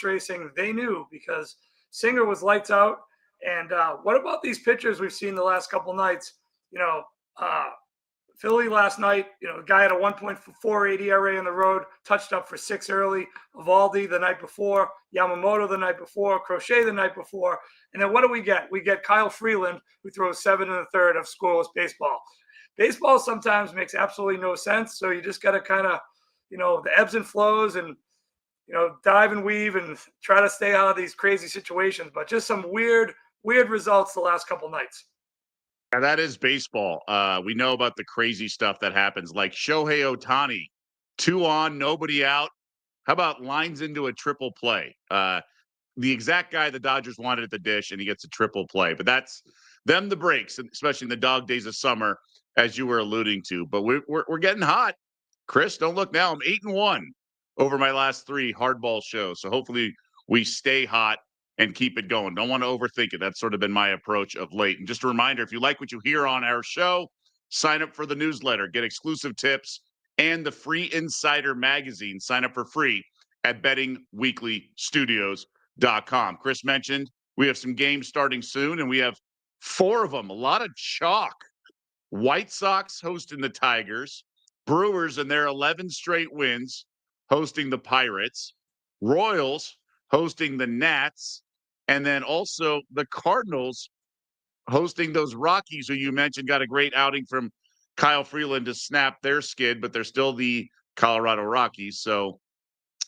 racing, they knew because Singer was lights out. And what about these pitchers we've seen the last couple nights? You know, Philly last night, the guy had a 1.48 ERA on the road, touched up for 6 early. Evaldi the night before, Yamamoto the night before, Crochet the night before. And then what do we get? We get Kyle Freeland, who throws 7 1/3 of scoreless baseball. Baseball sometimes makes absolutely no sense. So you just got to kind of, the ebbs and flows and, dive and weave and try to stay out of these crazy situations. But just some weird results the last couple nights. And that is baseball. We know about the crazy stuff that happens, like Shohei Ohtani, 2 on, nobody out. How about lines into a triple play? The exact guy the Dodgers wanted at the dish, and he gets a triple play. But that's them the breaks, especially in the dog days of summer, as you were alluding to. But we're getting hot. Chris, don't look now. I'm 8-1 over my last 3 hardball shows. So hopefully we stay hot and keep it going. Don't want to overthink it. That's sort of been my approach of late. And just a reminder, if you like what you hear on our show, sign up for the newsletter, get exclusive tips, and the free Insider magazine. Sign up for free at bettingweeklystudios.com. Chris mentioned we have some games starting soon, and we have 4 of them. A lot of chalk. White Sox hosting the Tigers. Brewers and their 11 straight wins hosting the Pirates. Royals hosting the Nats. And then also the Cardinals hosting those Rockies, who you mentioned got a great outing from Kyle Freeland to snap their skid, but they're still the Colorado Rockies. So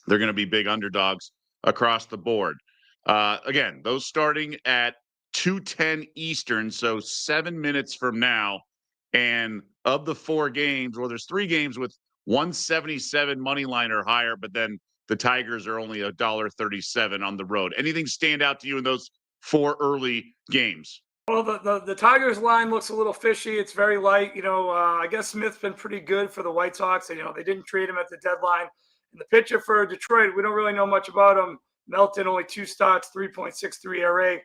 they're going to be big underdogs across the board. Again, those starting at 2:10 Eastern, so 7 minutes from now. And of the 4 games, well, there's 3 games with 177 money line or higher, but then the Tigers are only $1.37 on the road. Anything stand out to you in those 4 early games? Well, the Tigers line looks a little fishy. It's very light. I guess Smith's been pretty good for the White Sox. They didn't trade him at the deadline. And the pitcher for Detroit, we don't really know much about him. Melton, only 2 starts, 3.63 ERA.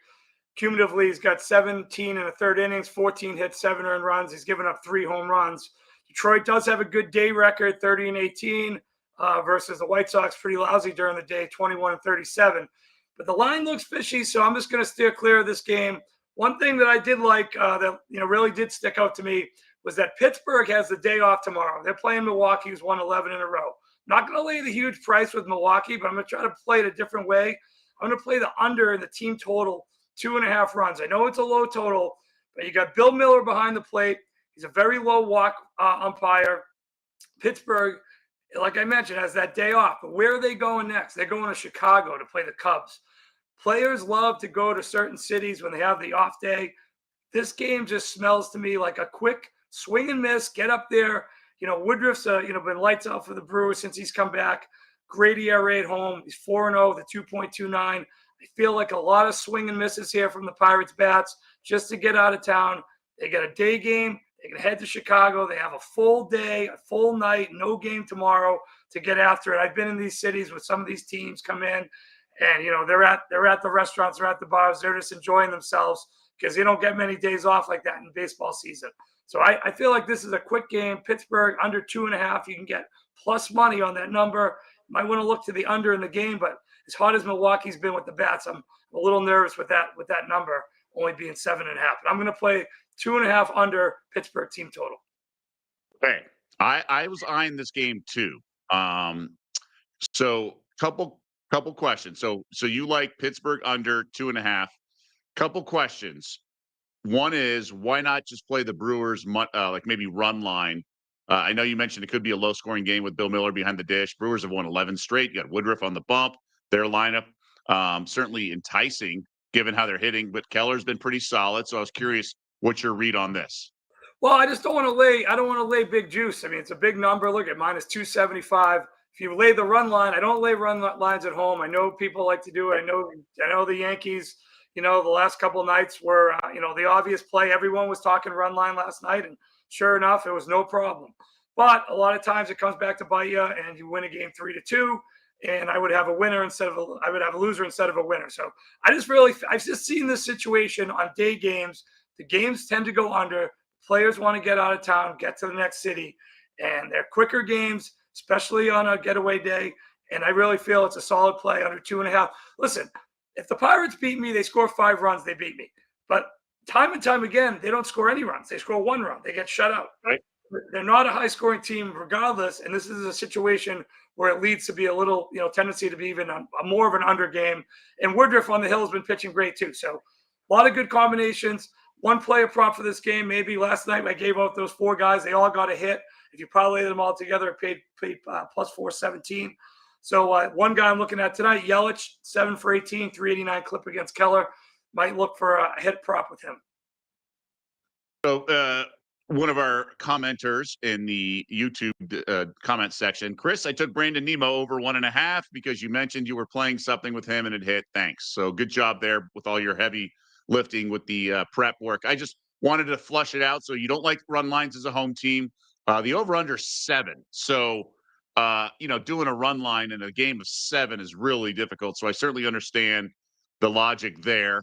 Cumulatively, he's got 17 1/3 innings, 14 hits, 7 earned runs. He's given up 3 home runs. Detroit does have a good day record, 30-18. Versus the White Sox, pretty lousy during the day, 21-37. But the line looks fishy, so I'm just going to steer clear of this game. One thing that I did like that really did stick out to me was that Pittsburgh has the day off tomorrow. They're playing Milwaukee, who's won 11 in a row. Not going to lay the huge price with Milwaukee, but I'm going to try to play it a different way. I'm going to play the under in the team total, 2.5 runs. I know it's a low total, but you got Bill Miller behind the plate. He's a very low walk umpire. Pittsburgh, like I mentioned, has that day off. But where are they going next? They're going to Chicago to play the Cubs. Players love to go to certain cities when they have the off day. This game just smells to me like a quick swing and miss, get up there. Woodruff's been lights out for the Brewers since he's come back. Great ERA at home. He's 4-0, the 2.29. I feel like a lot of swing and misses here from the Pirates bats just to get out of town. They got a day game. They can head to Chicago. They have a full day, a full night, no game tomorrow to get after it. I've been in these cities with some of these teams come in, and they're at the restaurants, they're at the bars, they're just enjoying themselves because they don't get many days off like that in baseball season. So I feel like this is a quick game. Pittsburgh under 2.5. You can get plus money on that number. You might want to look to the under in the game, but as hot as Milwaukee's been with the bats, I'm a little nervous with that number only being 7.5. But I'm going to play 2.5 under Pittsburgh team total. Okay. I was eyeing this game too. So couple questions. So you like Pittsburgh under 2.5. Couple questions. One is, why not just play the Brewers like maybe run line? I know you mentioned it could be a low-scoring game with Bill Miller behind the dish. Brewers have won 11 straight. You got Woodruff on the bump. Their lineup certainly enticing given how they're hitting, but Keller's been pretty solid. So I was curious what's your read on this? Well, I just don't want to lay big juice. I mean, it's a big number. Look at -275. If you lay the run line, I don't lay run lines at home. I know people like to do it. I know the Yankees, the last couple of nights were, the obvious play. Everyone was talking run line last night, and sure enough, it was no problem. But a lot of times it comes back to bite you, and you win a game 3-2. And I would have a loser instead of a winner. So I've just seen this situation on day games. The games tend to go under. Players want to get out of town, get to the next city, and they're quicker games, especially on a getaway day. And I really feel it's a solid play under 2.5. Listen, if the Pirates beat me, they score 5 runs, they beat me. But time and time again, they don't score any runs. They score 1 run. They get shut out. Right. They're not a high-scoring team regardless. And this is a situation where it leads to be a little, tendency to be even a more of an under game. And Woodruff on the hill has been pitching great too. So a lot of good combinations. One player prop for this game, maybe last night I gave out those 4 guys. They all got a hit. If you parlay them all together, it paid plus 417. So one guy I'm looking at tonight, Yelich, 7 for 18, 389 clip against Keller. Might look for a hit prop with him. So one of our commenters in the YouTube comment section, Chris, I took Brandon Nimmo over 1.5 because you mentioned you were playing something with him and it hit. Thanks. So good job there with all your heavy lifting with the prep work. I just wanted to flush it out. So you don't like run lines as a home team. The over-under 7. So, doing a run line in a game of 7 is really difficult. So I certainly understand the logic there.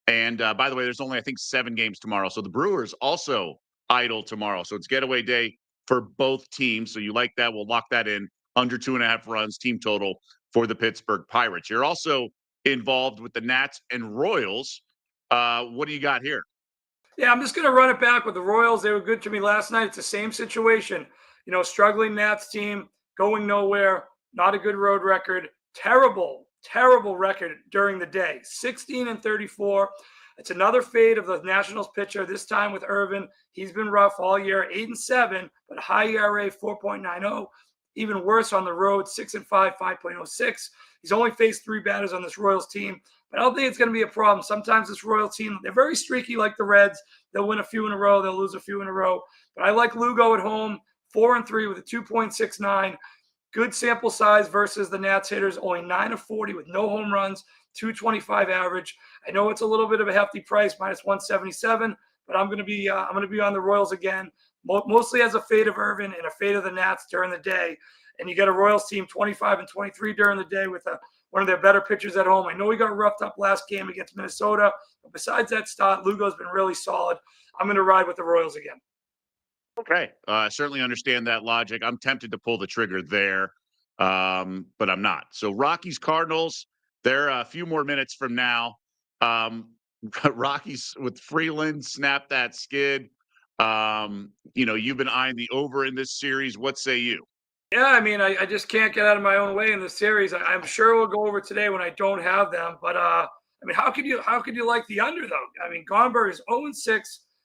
And by the way, there's only, I think, 7 games tomorrow. So the Brewers also idle tomorrow. So it's getaway day for both teams. So you like that. We'll lock that in under 2.5 runs, team total for the Pittsburgh Pirates. You're also involved with the Nats and Royals. What do you got here? Yeah, I'm just going to run it back with the Royals. They were good to me last night. It's the same situation. Struggling Nats team, going nowhere, not a good road record. Terrible record during the day. 16-34. It's another fade of the Nationals pitcher, this time with Irvin. He's been rough all year, 8-7, but high ERA, 4.90. Even worse on the road, 6-5, 5.06. He's only faced 3 batters on this Royals team. But I don't think it's going to be a problem. Sometimes this Royals team, they're very streaky like the Reds. They'll win a few in a row. They'll lose a few in a row. But I like Lugo at home, 4-3 with a 2.69. Good sample size versus the Nats hitters, only 9 of 40 with no home runs, 225 average. I know it's a little bit of a hefty price, minus 177, but I'm going to be on the Royals again, mostly as a fade of Irvin and a fade of the Nats during the day. And you get a Royals team 25-23 during the day with one of their better pitchers at home. I know he got roughed up last game against Minnesota, but besides that start, Lugo's been really solid. I'm going to ride with the Royals again. Okay. Certainly understand that logic. I'm tempted to pull the trigger there, but I'm not. So Rockies, Cardinals, they're a few more minutes from now. Rockies with Freeland, snap that skid. You've been eyeing the over in this series. What say you? Yeah, I mean, I just can't get out of my own way in this series. I'm sure we'll go over today when I don't have them. But, how could you like the under, though? I mean, Gomber is 0-6,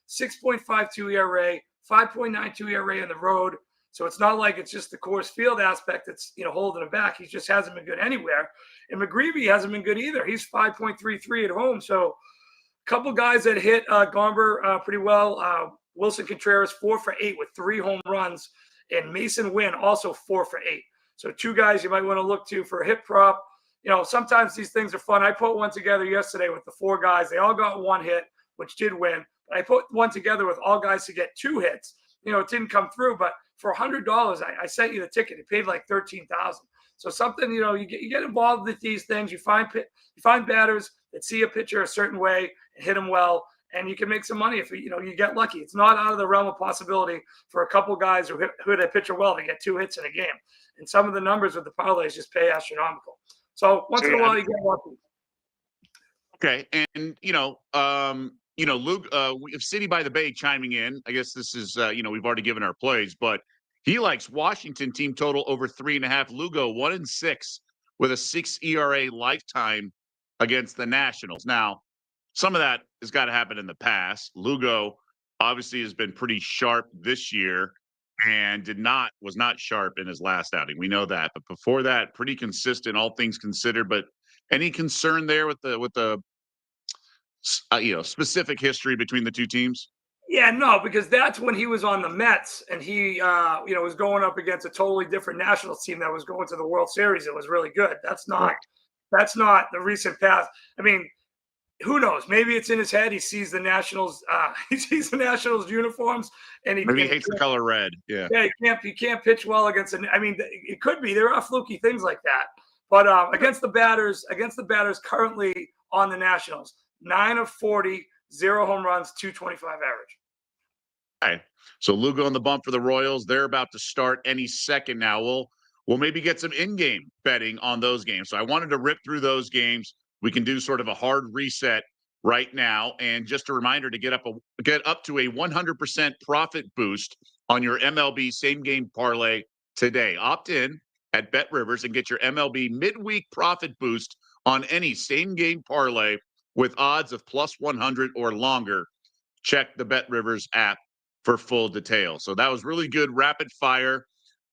6.52 ERA, 5.92 ERA on the road. So it's not like it's just the Coors Field aspect that's, holding him back. He just hasn't been good anywhere. And McGreevy hasn't been good either. He's 5.33 at home. So a couple guys that hit Gomber pretty well. Wilson Contreras, 4 for 8 with 3 home runs. And Mason Wynn also 4 for 8. So 2 guys you might want to look to for a hit prop. Sometimes these things are fun. I put one together yesterday with the 4 guys. They all got 1 hit, which did win. But I put one together with all guys to get 2 hits. It didn't come through, but for $100, I sent you the ticket. It paid like $13,000. So something, you get involved with these things. You find batters that see a pitcher a certain way and hit them well. And you can make some money if you get lucky. It's not out of the realm of possibility for a couple guys who hit a pitcher well to get 2 hits in a game. And some of the numbers with the parlays just pay astronomical. So once in a while you get lucky. Okay, and Luke, we have City by the Bay chiming in. I guess this is we've already given our plays, but he likes Washington team total over 3.5. Lugo 1-6 with a 6 ERA lifetime against the Nationals. Now, some of that has got to happen in the past. Lugo obviously has been pretty sharp this year and was not sharp in his last outing. We know that. But before that, pretty consistent, all things considered. But any concern there with the specific history between the 2 teams? Yeah, no, because that's when he was on the Mets and he was going up against a totally different Nationals team that was going to the World Series. It was really good. That's not the recent past. I mean, who knows? Maybe it's in his head. He sees the Nationals. He sees the Nationals uniforms, and maybe he hates the color red. Yeah. Yeah, he can't pitch well against. It could be. There are fluky things like that. But against the batters currently on the Nationals, 9 of 40, 0 home runs, 225 average. Okay. So Lugo on the bump for the Royals. They're about to start any second now. we'll maybe get some in-game betting on those games. So I wanted to rip through those games. We can do sort of a hard reset right now. And just a reminder to get up to a 100% profit boost on your MLB same game parlay today. Opt in at Bet Rivers and get your MLB midweek profit boost on any same game parlay with odds of plus 100 or longer. Check the Bet Rivers app for full details. So that was really good rapid fire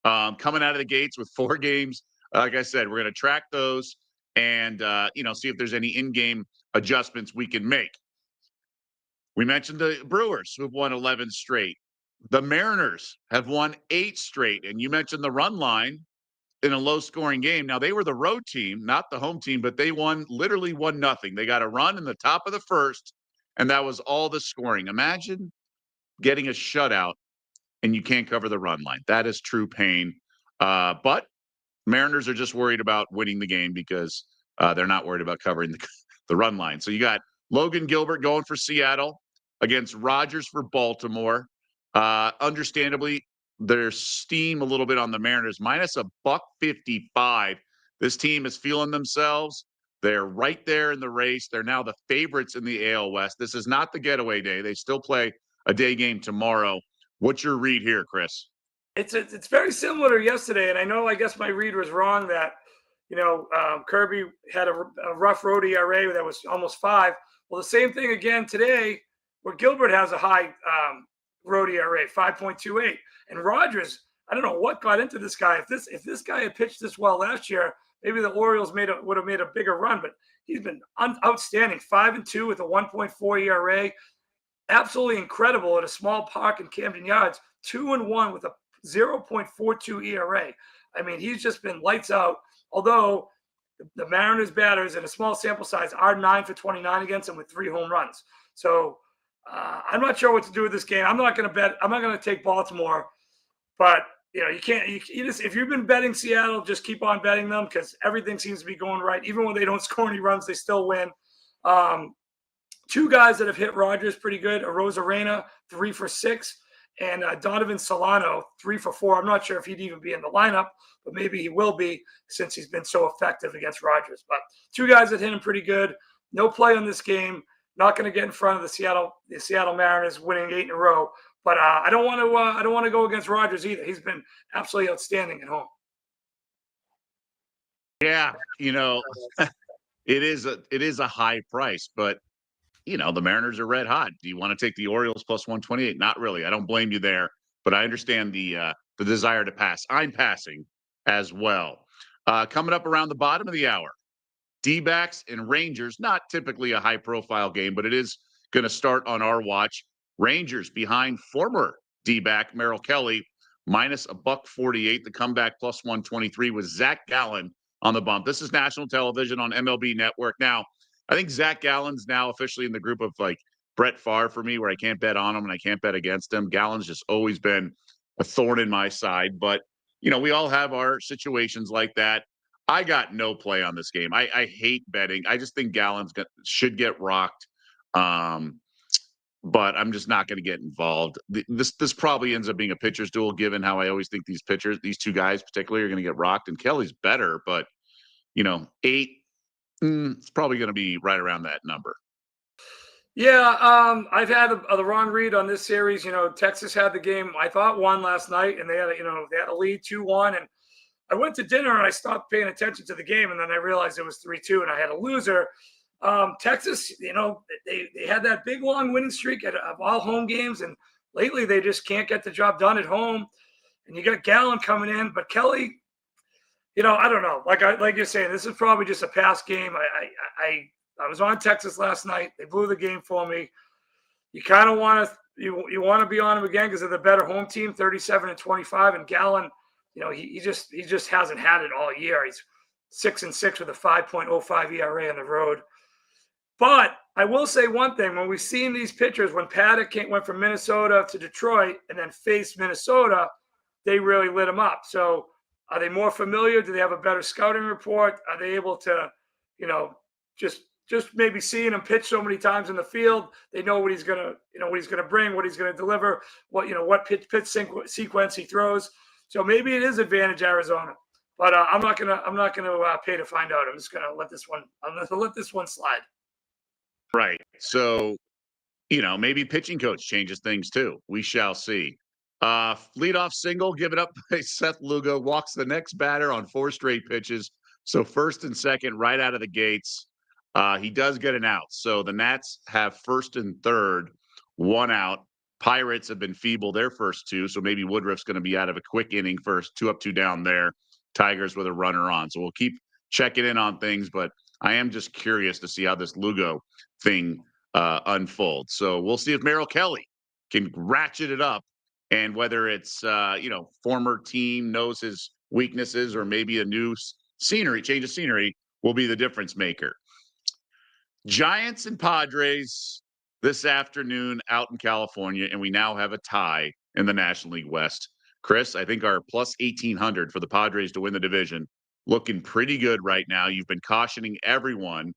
coming out of the gates with 4 games. Like I said, we're going to track those and see if there's any in-game adjustments we can make. We mentioned the Brewers, who've won 11 straight. The Mariners have won 8 straight. And you mentioned the run line in a low-scoring game. Now, they were the road team, not the home team, but they literally won nothing. They got a run in the top of the first, and that was all the scoring. Imagine getting a shutout and you can't cover the run line. That is true pain. But Mariners are just worried about winning the game because they're not worried about covering the run line. So you got Logan Gilbert going for Seattle against Rogers for Baltimore. Understandably, there's steam a little bit on the Mariners, minus $1.55. This team is feeling themselves. They're right there in the race. They're now the favorites in the AL West. This is not the getaway day. They still play a day game tomorrow. What's your read here, Chris? It's very similar to yesterday, and I guess my read was wrong that Kirby had a rough road ERA that was almost 5. Well, the same thing again today, where Gilbert has a high road ERA, 5.28, and Rogers. I don't know what got into this guy. If this guy had pitched this well last year, maybe the Orioles would have made a bigger run. But he's been outstanding, 5-2 with a 1.4 ERA. Absolutely incredible at a small park in Camden Yards, 2-1 with a 0.42 ERA. I mean, he's just been lights out. Although the Mariners batters in a small sample size are 9 for 29 against him with 3 home runs. So I'm not sure what to do with this game. I'm not going to bet. I'm not going to take Baltimore. But you can't. You just, if you've been betting Seattle, just keep on betting them because everything seems to be going right. Even when they don't score any runs, they still win. 2 guys that have hit Rogers pretty good: Arozarena, 3 for 6, and Donovan Solano, 3 for 4. I'm not sure if he'd even be in the lineup, but maybe he will be since he's been so effective against Rogers. But 2 guys that hit him pretty good. No play on this game. Not going to get in front of the Seattle Mariners winning 8 in a row. But I don't want to go against Rogers either. He's been absolutely outstanding at home. Yeah, it is a high price, but the Mariners are red hot. Do you want to take the Orioles plus 128? Not really. I don't blame you there, but I understand the desire to pass. I'm passing as well. Coming up around the bottom of the hour, D-backs and Rangers, not typically a high-profile game, but it is going to start on our watch. Rangers behind former D-back Merrill Kelly, minus $1.48. The comeback plus 123 with Zach Gallen on the bump. This is national television on MLB Network. Now, I think Zach Gallen's now officially in the group of like Brett Favre for me, where I can't bet on him and I can't bet against him. Gallen's just always been a thorn in my side, but we all have our situations like that. I got no play on this game. I hate betting. I just think Gallen should get rocked. But I'm just not going to get involved. This probably ends up being a pitcher's duel, given how I always think these 2 guys particularly are going to get rocked. And Kelly's better, but 8, it's probably going to be right around that number. Yeah, I've had the wrong read on this series. Texas had the game I thought won last night, and they had a lead 2-1, and I went to dinner and I stopped paying attention to the game, and then I realized it was 3-2, and I had a loser. Texas, they had that big long winning streak of all home games, and lately they just can't get the job done at home. And you got Gallen coming in, but Kelly, I don't know. Like you're saying, this is probably just a past game. I was on Texas last night. They blew the game for me. You kind of want to be on them again because they're the better home team, 37-25, and Gallen, he just hasn't had it all year. He's 6-6 with a 5.05 ERA on the road. But I will say one thing. When we've seen these pitchers, when Paddock went from Minnesota to Detroit and then faced Minnesota, they really lit him up. So are they more familiar? Do they have a better scouting report? Are they able to, just maybe seeing him pitch so many times in the field, they know what he's gonna bring, what he's gonna deliver, what pitch sequence he throws. So maybe it is advantage Arizona. But I'm not gonna pay to find out. I'm just gonna let this one. I'm gonna let this one slide. Right. So, maybe pitching coach changes things too. We shall see. Leadoff single given up by Seth Lugo walks the next batter on 4 straight pitches. So first and second right out of the gates. He does get an out. So the Nats have first and third, 1 out. Pirates have been feeble their first 2, so maybe Woodruff's going to be out of a quick inning first, 2 up, 2 down there. Tigers with a runner on. So we'll keep checking in on things, but I am just curious to see how this Lugo thing unfolds. So we'll see if Merrill Kelly can ratchet it up, and whether it's former team knows his weaknesses, or maybe a new change of scenery will be the difference maker. Giants and Padres this afternoon out in California, and we now have a tie in the National League West. Chris, I think our plus 1,800 for the Padres to win the division looking pretty good right now. You've been cautioning everyone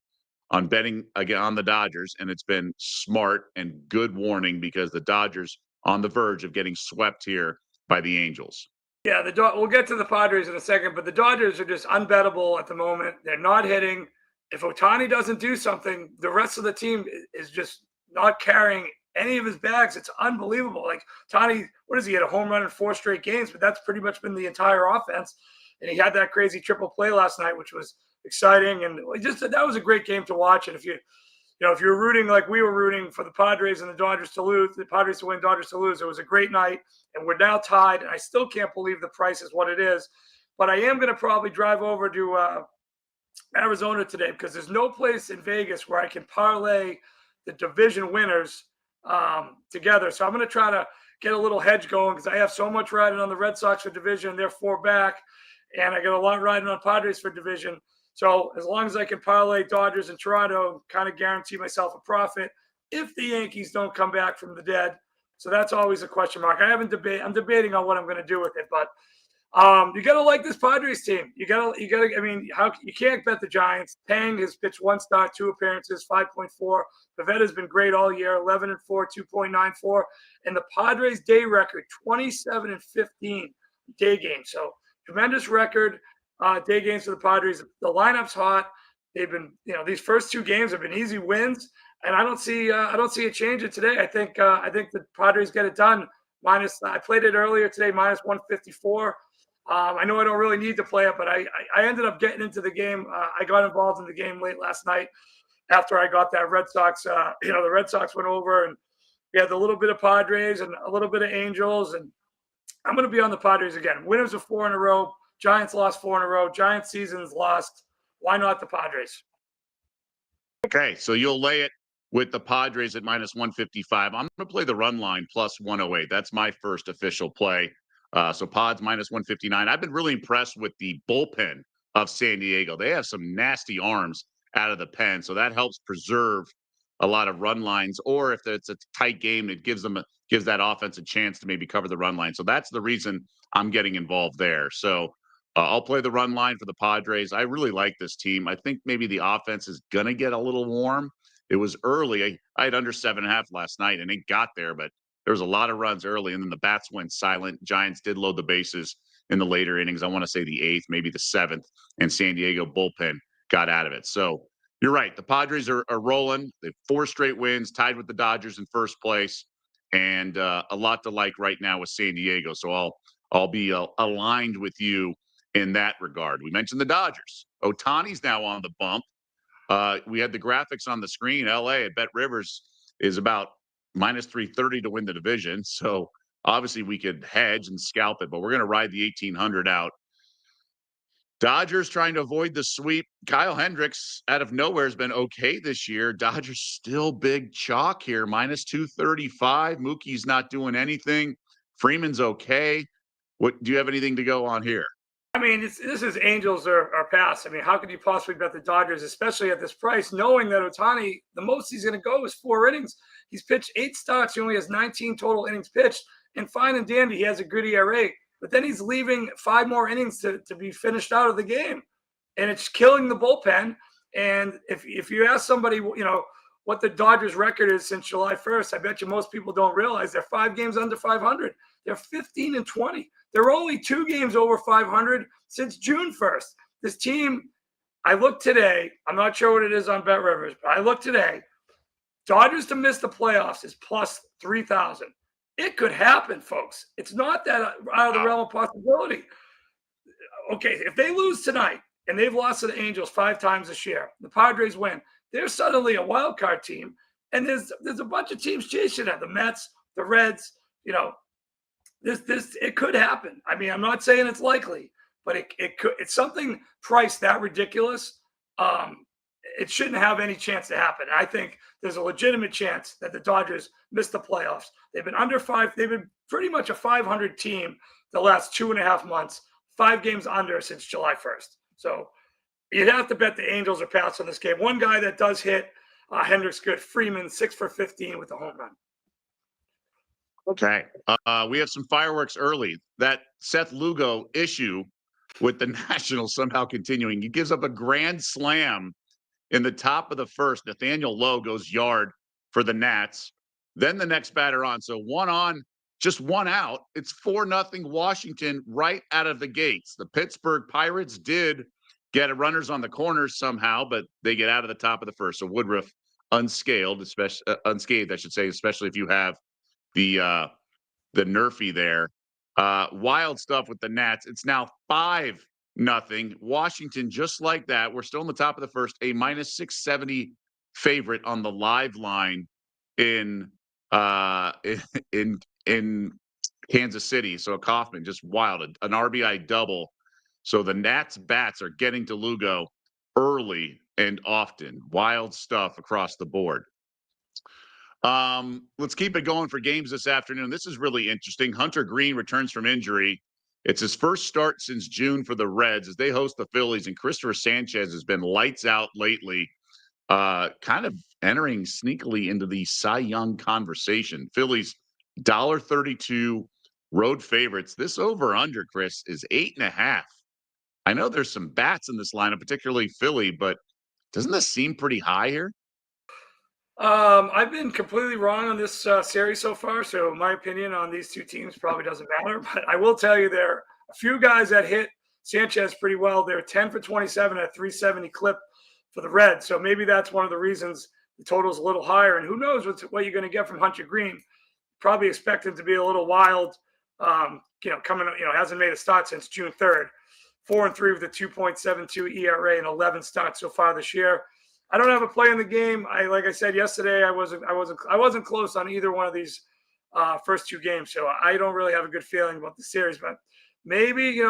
on betting again on the Dodgers, and it's been smart and good warning because the Dodgers on the verge of getting swept here by the Angels. Yeah, we'll get to the Padres in a second, but the Dodgers are just unbettable at the moment. They're not hitting. If Ohtani doesn't do something, the rest of the team is just not carrying any of his bags. It's unbelievable. Like Ohtani, what is he, had a home run in 4 straight games, but that's pretty much been the entire offense. And he had that crazy triple play last night, which was exciting. And that was a great game to watch. And if you're rooting like we were rooting for the Padres and the Dodgers to lose, the Padres to win, Dodgers to lose, it was a great night. And we're now tied. And I still can't believe the price is what it is. But I am going to probably drive over to Arizona today because there's no place in Vegas where I can parlay the division winners together. So I'm going to try to get a little hedge going because I have so much riding on the Red Sox for division. They're 4 back. And I got a lot riding on Padres for division. So as long as I can parlay Dodgers and Toronto, kind of guarantee myself a profit if the Yankees don't come back from the dead. So that's always a question mark. I'm debating on what I'm going to do with it, but you got to like this Padres team. You got to. I mean, you can't bet the Giants. Tang has pitched 1 start, 2 appearances, 5.4. Pavetta's been great all year, 11-4, 2.94, and the Padres' day record 27-15 day games. So tremendous record, day games for the Padres. The lineup's hot. They've been, these first 2 games have been easy wins, and I don't see a change in today. I think the Padres get it done. I played it earlier today, minus 154. I know I don't really need to play it, but I ended up getting into the game. I got involved in the game late last night after I got that Red Sox. The Red Sox went over, and we had a little bit of Padres and a little bit of Angels, and I'm going to be on the Padres again. Winners of 4 in a row. Giants lost 4 in a row. Giants season's lost. Why not the Padres? Okay, so you'll lay it with the Padres at minus 155. I'm going to play the run line plus 108. That's my first official play. So Pods minus 159. I've been really impressed with the bullpen of San Diego. They have some nasty arms out of the pen, so that helps preserve a lot of run lines. Or if it's a tight game, it gives that offense a chance to maybe cover the run line. So that's the reason I'm getting involved there. So I'll play the run line for the Padres. I really like this team. I think maybe the offense is going to get a little warm. It was early. I had under 7.5 last night, and it got there, but there was a lot of runs early, and then the bats went silent. Giants did load the bases in the later innings. I want to say the 8th, maybe the 7th, and San Diego bullpen got out of it. So you're right. The Padres are rolling. They have 4 straight wins, tied with the Dodgers in first place, and a lot to like right now with San Diego. So I'll be aligned with you in that regard. We mentioned the Dodgers. Ohtani's now on the bump. We had the graphics on the screen. LA at Bet Rivers is about minus 330 to win the division. So obviously we could hedge and scalp it, but we're going to ride the 1,800 out. Dodgers trying to avoid the sweep. Kyle Hendricks out of nowhere has been okay this year. Dodgers still big chalk here, minus 235. Mookie's not doing anything. Freeman's okay. What do you have anything to go on here? I mean, this is Angels or pass. I mean, how could you possibly bet the Dodgers, especially at this price, knowing that Ohtani, the most he's going to go is 4 innings. He's pitched 8 starts. He only has 19 total innings pitched. And fine and dandy, he has a good ERA. But then he's leaving 5 more innings to be finished out of the game. And it's killing the bullpen. And if you ask somebody, what the Dodgers record is since July 1st. I bet you most people don't realize they're 5 games under 500. They're 15-20. They're only 2 games over 500 since June 1st. This team, I looked today. I'm not sure what it is on Bet Rivers, but I looked today. Dodgers to miss the playoffs is plus 3,000. It could happen, folks. It's not that out of the realm of possibility. Okay, if they lose tonight and they've lost to the Angels 5 times this year, the Padres win, they're suddenly a wild card team. And there's a bunch of teams chasing it. The Mets, the Reds, it could happen. I mean, I'm not saying it's likely, but it could. It's something priced that ridiculous. It shouldn't have any chance to happen. I think there's a legitimate chance that the Dodgers miss the playoffs. They've been under 5. They've been pretty much a 500 team the last 2.5 months, 5 games under since July 1st. So you'd have to bet the Angels are past on this game. One guy that does hit, Hendricks good. Freeman, 6 for 15 with a home run. Okay. We have some fireworks early. That Seth Lugo issue with the Nationals somehow continuing. He gives up a grand slam in the top of the first. Nathaniel Lowe goes yard for the Nats. Then the next batter on. So 1 on, just 1 out. It's 4-0 Washington right out of the gates. The Pittsburgh Pirates did get a runners on the corners somehow, but they get out of the top of the first. So Woodruff unscathed, I should say, especially if you have the Nerfy there. Wild stuff with the Nats. It's now 5-0 Washington, just like that. We're still in the top of the first, a -670 favorite on the live line in Kansas City. So Kaufman just wild, an RBI double. So the Nats bats are getting to Lugo early and often. Wild stuff across the board. Let's keep it going for games this afternoon. This is really interesting. Hunter Green returns from injury. It's his first start since June for the Reds as they host the Phillies, and Christopher Sanchez has been lights out lately, kind of entering sneakily into the Cy Young conversation. Phillies, $1.32 road favorites. This over-under, Chris, is 8.5. I know there's some bats in this lineup, particularly Philly, but doesn't this seem pretty high here? I've been completely wrong on this series so far, so my opinion on these two teams probably doesn't matter. But I will tell you there are a few guys that hit Sanchez pretty well. They're 10 for 27 at 370 clip for the Reds, so maybe that's one of the reasons the total is a little higher. And who knows what you're going to get from Hunter Green? Probably expect him to be a little wild. Coming, hasn't made a start since June 3rd. 4-3 with a 2.72 ERA and 11 starts so far this year. I don't have a play in the game. Like I said yesterday, I wasn't close on either one of these first 2 games, so I don't really have a good feeling about the series. But maybe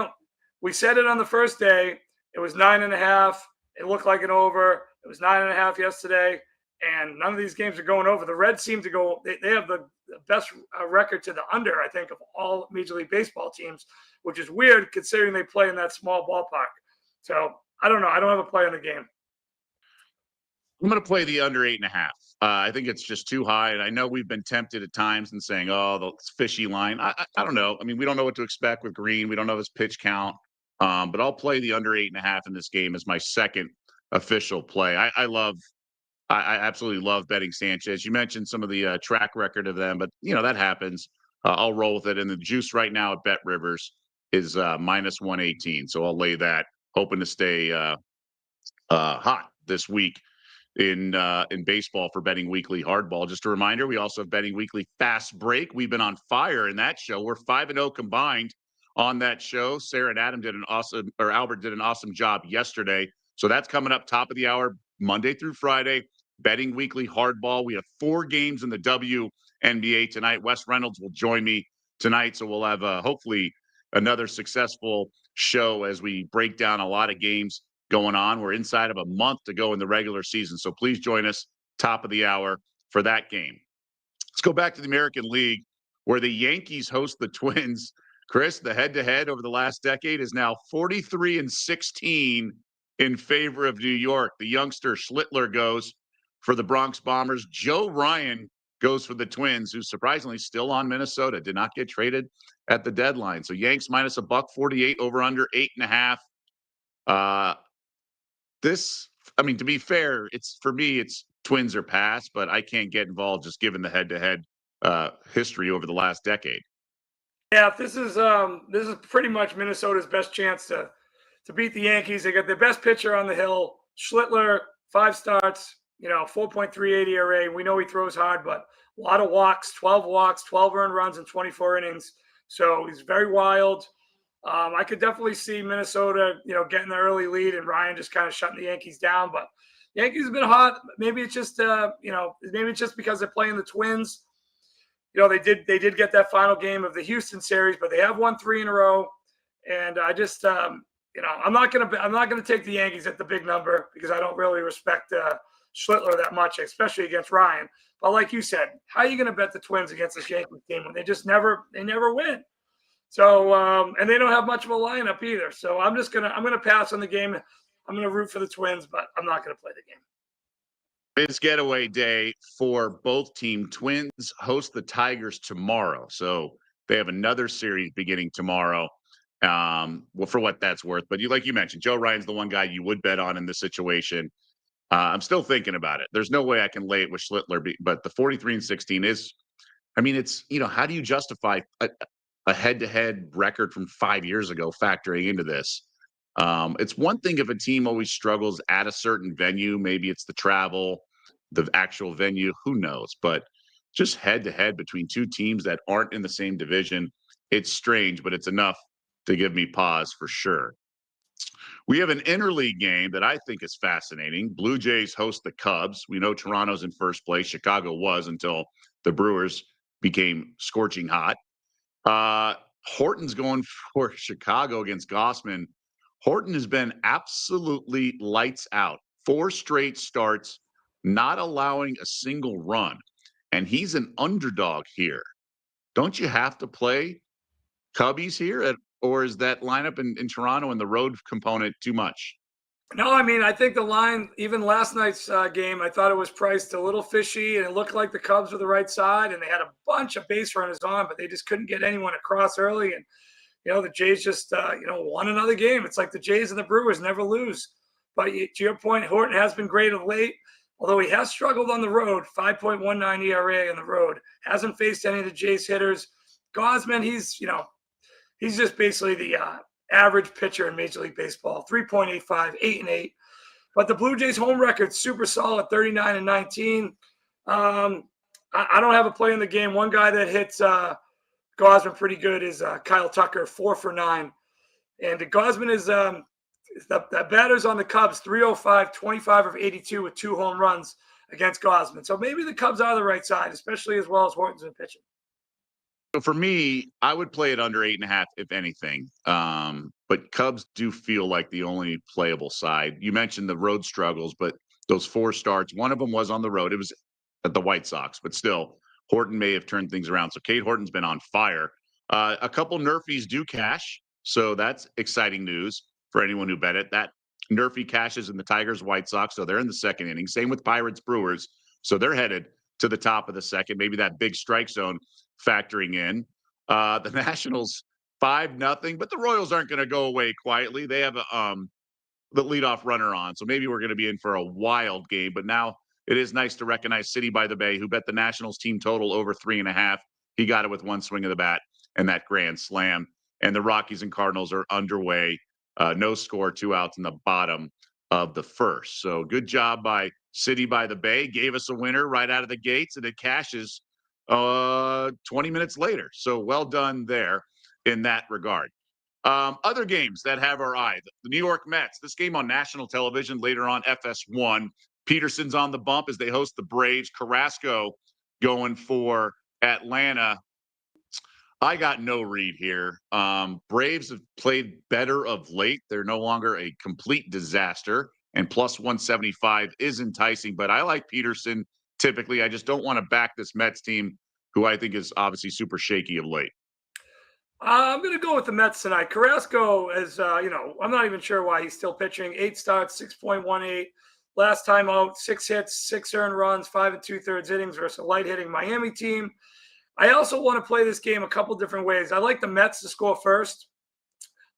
we said it on the first day. It was 9.5. It looked like an over. It was 9.5 yesterday, and none of these games are going over. The Reds seem to go. They have the best record to the under, I think, of all Major League Baseball teams, which is weird considering they play in that small ballpark. So I don't know. I don't have a play in the game. I'm going to play the under 8.5. I think it's just too high. And I know we've been tempted at times and saying, oh, the fishy line. I don't know. I mean, we don't know what to expect with Green. We don't know his pitch count. But I'll play the under 8.5 in this game as my second official play. I absolutely love betting Sanchez. You mentioned some of the track record of them, but that happens. I'll roll with it. And the juice right now at Bet Rivers is -118. So I'll lay that, hoping to stay hot this week in baseball for Betting Weekly Hardball. Just a reminder, we also have Betting Weekly Fast Break. We've been on fire in that show. We're 5-0 combined on that show. Sarah and Albert did an awesome job yesterday. So that's coming up top of the hour, Monday through Friday. Betting Weekly Hardball. We have 4 games in the WNBA tonight. Wes Reynolds will join me tonight. So we'll have hopefully another successful show as we break down a lot of games going on. We're inside of a month to go in the regular season. So please join us top of the hour for that game. Let's go back to the American League where the Yankees host the Twins. Chris, the head-to-head over the last decade is now 43-16 in favor of New York. The youngster Schlittler goes for the Bronx Bombers. Joe Ryan goes for the Twins, who's surprisingly still on Minnesota, did not get traded at the deadline. So Yanks minus $1.48 over under 8.5. To be fair, it's Twins are past, but I can't get involved just given the head-to-head history over the last decade. Yeah, this is pretty much Minnesota's best chance to beat the Yankees. They got their best pitcher on the hill, Schlittler, 5 starts, 4.38 ERA. We know he throws hard, but a lot of walks, 12 earned runs in 24 innings. So he's very wild. I could definitely see Minnesota, getting the early lead and Ryan just kind of shutting the Yankees down. But the Yankees have been hot. Maybe it's just, maybe it's just because they're playing the Twins. They did get that final game of the Houston series, but they have won 3 in a row. And I just, I'm not gonna take the Yankees at the big number because I don't really respect Schlittler that much, especially against Ryan. But like you said, how are you gonna bet the Twins against this Yankees team when they never win? So and they don't have much of a lineup either. So I'm gonna pass on the game. I'm gonna root for the Twins, but I'm not gonna play the game. It's getaway day for both team. Twins host the Tigers tomorrow. So they have another series beginning tomorrow. Well, for what that's worth. But like you mentioned, Joe Ryan's the one guy you would bet on in this situation. I'm still thinking about it. There's no way I can lay it with Schlittler, but the 43-16 is, it's, how do you justify a head-to-head record from 5 years ago factoring into this? It's one thing if a team always struggles at a certain venue, maybe it's the travel, the actual venue, who knows? But just head-to-head between two teams that aren't in the same division, it's strange, but it's enough to give me pause for sure. We have an interleague game that I think is fascinating. Blue Jays host the Cubs. We know Toronto's in first place. Chicago was until the Brewers became scorching hot. Horton's going for Chicago against Gossman. Horton has been absolutely lights out. 4 straight starts, not allowing a single run. And he's an underdog here. Don't you have to play Cubbies here? Or is that lineup in Toronto and the road component too much? No, I think the line, even last night's game, I thought it was priced a little fishy, and it looked like the Cubs were the right side, and they had a bunch of base runners on, but they just couldn't get anyone across early. And the Jays just won another game. It's like the Jays and the Brewers never lose. But to your point, Horton has been great of late, although he has struggled on the road. 5.19 ERA on the road. Hasn't faced any of the Jays hitters. Gausman, he's just basically the average pitcher in Major League Baseball. 3.85, 8-8. But the Blue Jays home record's super solid, 39-19. I don't have a play in the game. One guy that hits Gausman pretty good is Kyle Tucker, 4 for 9. And Gausman is the batters on the Cubs, 305, 25 of 82 with 2 home runs against Gausman. So maybe the Cubs are the right side, especially as well as Horton's been pitching. So for me, I would play it under 8.5, if anything. But Cubs do feel like the only playable side. You mentioned the road struggles, but those 4 starts, one of them was on the road. It was at the White Sox, but still, Horton may have turned things around. So Cade Horton's been on fire. A couple Nerfies do cash, so that's exciting news for anyone who bet it. That Nerfie cashes in the Tigers, White Sox, so they're in the second inning. Same with Pirates, Brewers, so they're headed to the top of the second. Maybe that big strike zone factoring in. The Nationals 5-0, but the Royals aren't going to go away quietly. They have the leadoff runner on, so maybe we're going to be in for a wild game. But now it is nice to recognize City by the Bay, who bet the Nationals team total over 3.5. He got it with one swing of the bat and that grand slam. And the Rockies and Cardinals are underway. No score, 2 outs in the bottom of the first. So good job by City by the Bay. Gave us a winner right out of the gates, and it cashes 20 minutes later. So well done there in that regard. Other games that have our eye. The New York Mets. This game on national television, later on FS1. Peterson's on the bump as they host the Braves. Carrasco going for Atlanta. I got no read here. Braves have played better of late. They're no longer a complete disaster, and plus 175 is enticing, but I like Peterson typically. I just don't want to back this Mets team, who I think is obviously super shaky of late. I'm going to go with the Mets tonight. Carrasco is, I'm not even sure why he's still pitching. 8 starts, 6.18. Last time out, 6 hits, 6 earned runs, 5 2/3 innings versus a light hitting Miami team. I also want to play this game a couple different ways. I like the Mets to score first.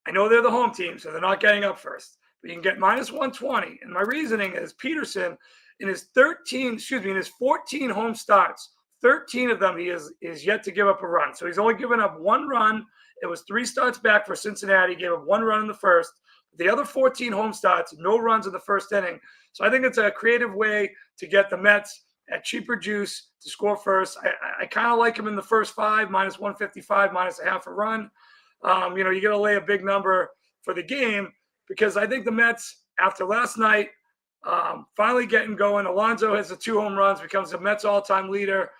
I know they're the home team, so they're not getting up first. But you can get minus 120. And my reasoning is Peterson in his 14 home starts, 13 of them he is yet to give up a run. So he's only given up one run. It was 3 starts back for Cincinnati. He gave up 1 run in the first. The other 14 home starts, no runs in the first inning. So I think it's a creative way to get the Mets at cheaper juice to score first. I kind of like him in the first 5, minus 155, minus a half a run. You got to lay a big number for the game because I think the Mets, after last night, finally getting going. Alonso has the 2 home runs, becomes the Mets all-time leader.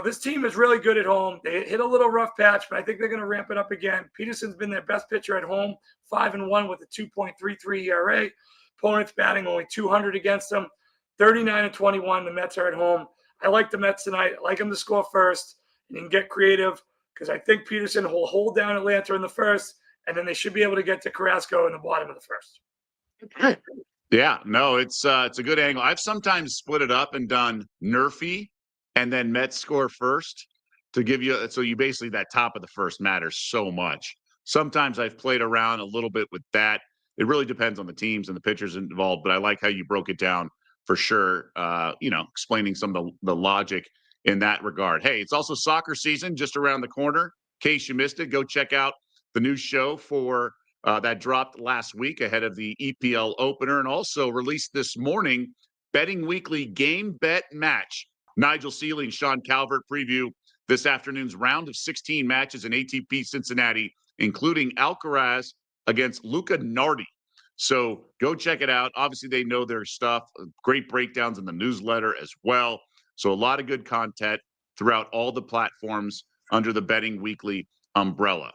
This team is really good at home. They hit a little rough patch, but I think they're going to ramp it up again. Peterson's been their best pitcher at home, 5-1 with a 2.33 ERA. Opponents batting only 200 against them, 39-21. The Mets are at home. I like the Mets tonight. I like them to score first and get creative because I think Peterson will hold down Atlanta in the first, and then they should be able to get to Carrasco in the bottom of the first. Yeah, no, it's a good angle. I've sometimes split it up and done Nerfy and then Mets score first to give you, so you basically, that top of the first matters so much. Sometimes I've played around a little bit with that. It really depends on the teams and the pitchers involved, but I like how you broke it down for sure. Explaining some of the logic in that regard. Hey, it's also soccer season just around the corner. In case you missed it, go check out the new show for that dropped last week ahead of the EPL opener, and also released this morning, Betting Weekly Game Bet Match. Nigel Seeley and Sean Calvert preview this afternoon's round of 16 matches in ATP Cincinnati, including Alcaraz against Luca Nardi. So go check it out. Obviously, they know their stuff. Great breakdowns in the newsletter as well. So a lot of good content throughout all the platforms under the Betting Weekly umbrella.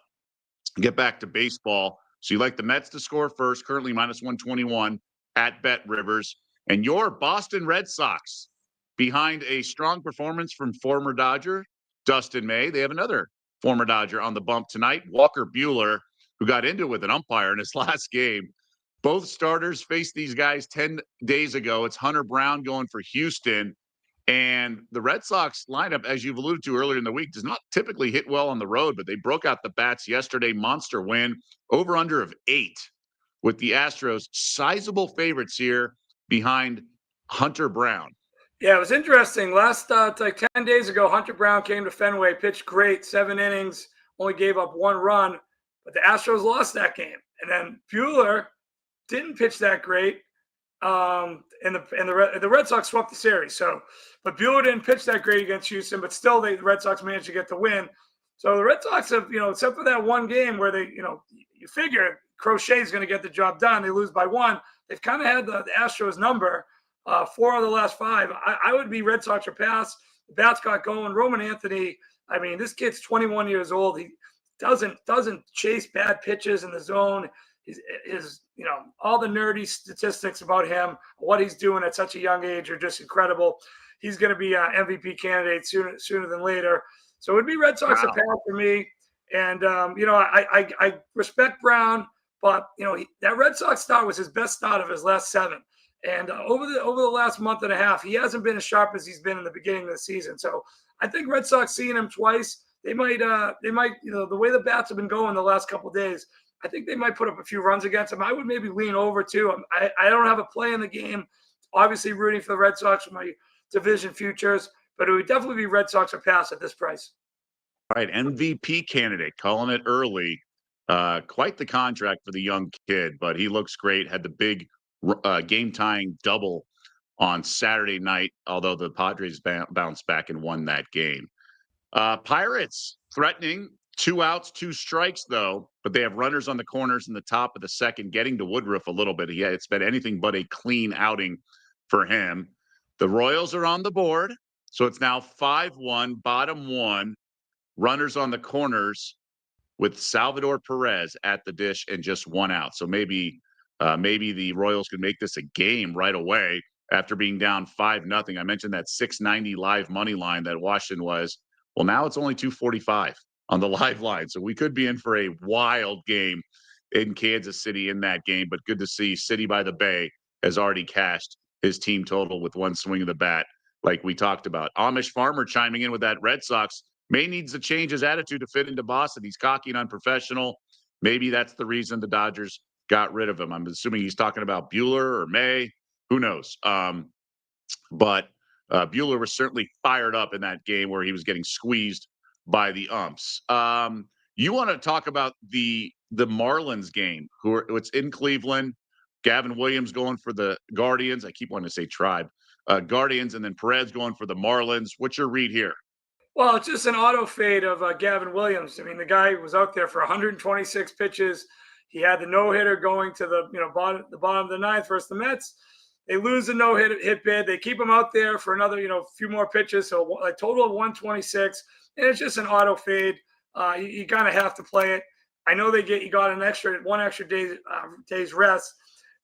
Get back to baseball. So you like the Mets to score first, currently minus 121 at Bet Rivers. And your Boston Red Sox, behind a strong performance from former Dodger Dustin May. They have another former Dodger on the bump tonight, Walker Buehler, who got into it with an umpire in his last game. Both starters faced these guys 10 days ago. It's Hunter Brown going for Houston. And the Red Sox lineup, as you've alluded to earlier in the week, does not typically hit well on the road, but they broke out the bats yesterday. Monster win, over-under of 8, with the Astros sizable favorites here behind Hunter Brown. Yeah, it was interesting. Last, like 10 days ago, Hunter Brown came to Fenway, pitched great, 7 innings, only gave up 1 run, but the Astros lost that game. And then Buehler didn't pitch that great. And the Red Sox swept the series. But Buehler didn't pitch that great against Houston, but still the Red Sox managed to get the win. So the Red Sox have, except for that one game where they, you figure Crochet's going to get the job done. They lose by 1. They've kind of had the Astros number 4 of the last 5. I would be Red Sox or pass. The bats got going. Roman Anthony, I mean, this kid's 21 years old. He doesn't chase bad pitches in the zone. His all the nerdy statistics about him, what he's doing at such a young age are just incredible. He's going to be an MVP candidate sooner than later. So it would be Red Sox a pass for me. And, I respect Brown, but, that Red Sox start was his best start of his last 7. And over the last month and a half, he hasn't been as sharp as he's been in the beginning of the season. So I think Red Sox seeing him twice, they might, the way the bats have been going the last couple of days, I think they might put up a few runs against him. I would maybe lean over too. I don't have a play in the game. Obviously rooting for the Red Sox for my division futures, but it would definitely be Red Sox or pass at this price. All right, MVP candidate, calling it early. Quite the contract for the young kid, but he looks great. Had the big game-tying double on Saturday night, although the Padres bounced back and won that game. Pirates threatening 2 outs, 2 strikes, though, but they have runners on the corners in the top of the second, getting to Woodruff a little bit. Yeah, it's been anything but a clean outing for him. The Royals are on the board, so it's now 5-1, bottom 1, runners on the corners with Salvador Perez at the dish and just 1 out. So maybe the Royals can make this a game right away after being down 5-0. I mentioned that 690 live money line that Washington was. Well, now it's only 245 on the live line. So we could be in for a wild game in Kansas City in that game. But good to see City by the Bay has already cashed his team total with 1 swing of the bat, like we talked about. Amish Farmer chiming in with that Red Sox. May needs to change his attitude to fit into Boston. He's cocky and unprofessional. Maybe that's the reason the Dodgers got rid of him. I'm assuming he's talking about Buehler or May. Who knows? But Bueller was certainly fired up in that game where he was getting squeezed by the umps. You want to talk about the Marlins game? It's in Cleveland. Gavin Williams going for the Guardians. I keep wanting to say Tribe. Guardians, and then Perez going for the Marlins. What's your read here? Well, it's just an auto fade of Gavin Williams. I mean, the guy was out there for 126 pitches. He had the no hitter going to the the bottom of the ninth versus the Mets. They lose the no hit bid. They keep him out there for another few more pitches, so a total of 126. And it's just an auto fade. You kind of have to play it. I know you got one extra day's rest,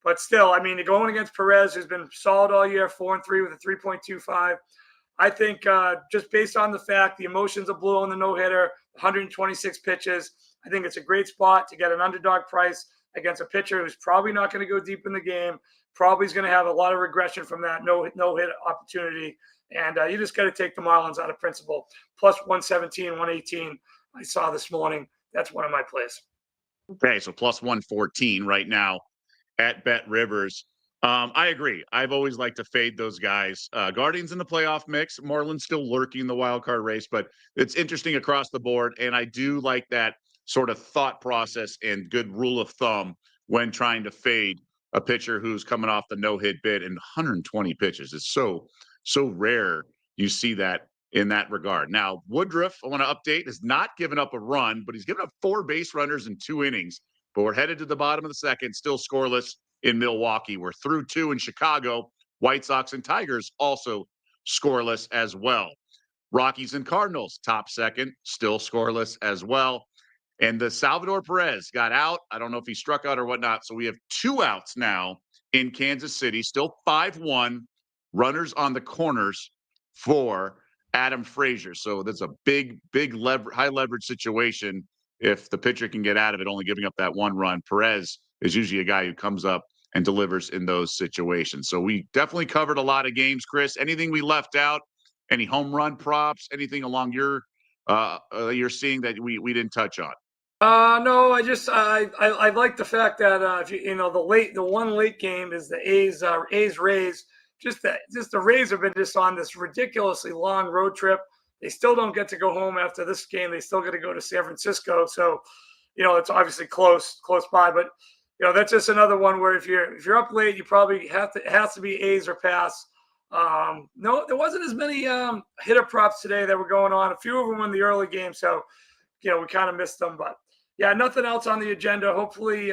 but still, I mean, going against Perez, who's been solid all year, 4-3 with a 3.25. I think just based on the fact the emotions of Blue on the no-hitter, 126 pitches, I think it's a great spot to get an underdog price against a pitcher who's probably not going to go deep in the game, probably is going to have a lot of regression from that no-hit opportunity. And you just got to take the Marlins out of principle. Plus 117, 118 I saw this morning. That's one of my plays. Okay, so plus 114 right now at Bet Rivers. I agree. I've always liked to fade those guys. Guardians in the playoff mix. Marlins still lurking in the wild card race, but it's interesting across the board. And I do like that sort of thought process and good rule of thumb when trying to fade a pitcher who's coming off the no-hit bid and 120 pitches. It's so rare you see that in that regard. Now, Woodruff, I want to update, has not given up a run, but he's given up 4 base runners in 2 innings. But we're headed to the bottom of the second, still scoreless in Milwaukee. We're through 2 in Chicago. White Sox and Tigers also scoreless as well. Rockies and Cardinals, top second, still scoreless as well. And the Salvador Perez got out. I don't know if he struck out or whatnot. So we have 2 outs now in Kansas City, still 5-1. Runners on the corners for Adam Frazier. So that's a big high leverage situation. If the pitcher can get out of it, only giving up that 1 run, Perez is usually a guy who comes up and delivers in those situations. So we definitely covered a lot of games, Chris. Anything we left out? Any home run props? Anything along you're seeing that we didn't touch on? No, I like the fact that the one late game is the A's Rays. Just the Rays have been just on this ridiculously long road trip. They still don't get to go home after this game. They still got to go to San Francisco. So, it's obviously close by, but that's just another one where if you're up late, you probably it has to be A's or pass. No, there wasn't as many hitter props today that were going on. A few of them in the early game, so we kind of missed them. But yeah, nothing else on the agenda. Hopefully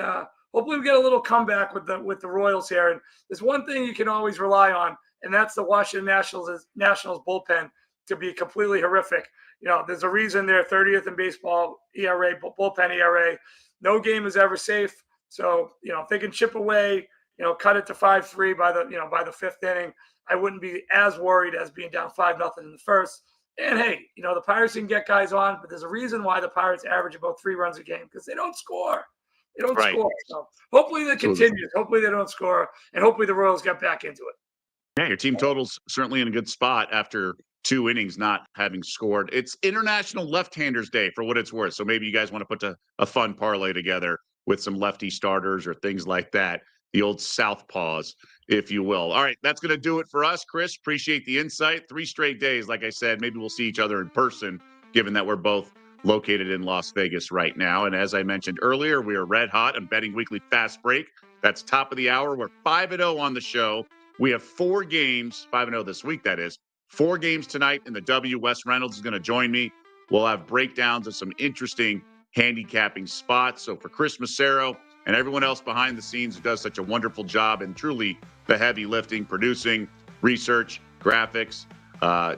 we get a little comeback with the Royals here. And there's one thing you can always rely on, and that's the Washington Nationals bullpen to be completely horrific. There's a reason they're 30th in baseball ERA, bullpen ERA. No game is ever safe. So, if they can chip away, cut it to 5-3 by the 5th inning, I wouldn't be as worried as being down 5-0 in the first. And hey, the Pirates can get guys on, but there's a reason why the Pirates average about 3 runs a game, because they don't score. They don't score. So hopefully that continues. Hopefully they don't score, and hopefully the Royals get back into it. Yeah, your team total's certainly in a good spot after 2 innings not having scored. It's International Left-Handers Day for what it's worth. So maybe you guys want to put a fun parlay together with some lefty starters or things like that. The old southpaws, if you will. All right, that's going to do it for us, Chris. Appreciate the insight. 3 straight days, like I said. Maybe we'll see each other in person, given that we're both located in Las Vegas right now. And as I mentioned earlier, we are red hot on Betting Weekly Fast Break. That's top of the hour. We're 5-0 on the show. We have 4 games, 5-0 this week, that is. 4 games tonight in the W. Wes Reynolds is going to join me. We'll have breakdowns of some interesting handicapping spots. So for Chris Macero and everyone else behind the scenes who does such a wonderful job and truly the heavy lifting, producing, research, graphics,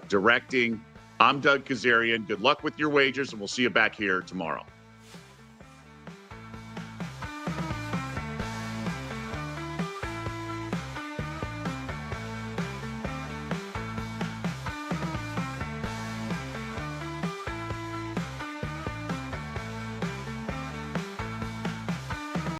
directing, I'm Doug Kezirian. Good luck with your wagers, and we'll see you back here tomorrow.